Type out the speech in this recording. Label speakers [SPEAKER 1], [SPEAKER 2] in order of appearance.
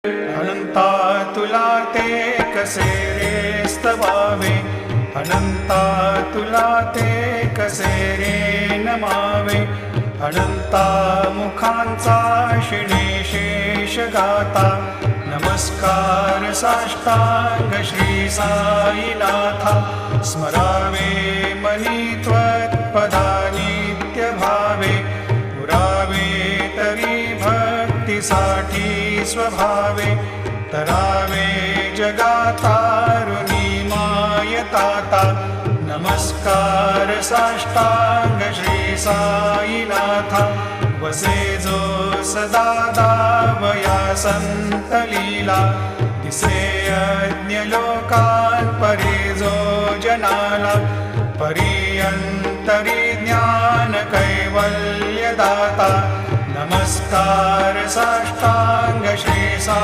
[SPEAKER 1] अनंता तुला ते कसे रे स्तवावे, अनंता तुला ते कसे रे नमावे. अनंता मुखांचा शिणे शेष गाता, नमस्कार साष्टांग श्री साईनाथा. स्मरावे मनी त्वत्पदा नित्य भावे, पुरावे तरी भक्तीसाठी स्वभावे. तरावे जगातारुणी मायताता, नमस्कार साष्टांग श्री साईनाथा. वसे जो सदा दावया संत लीला, दिसे यज्ञ लोकान परे जो जनाला. परियंतरी ज्ञान कैवल्य दाता, नमस्कार साष्टांग श्री साई.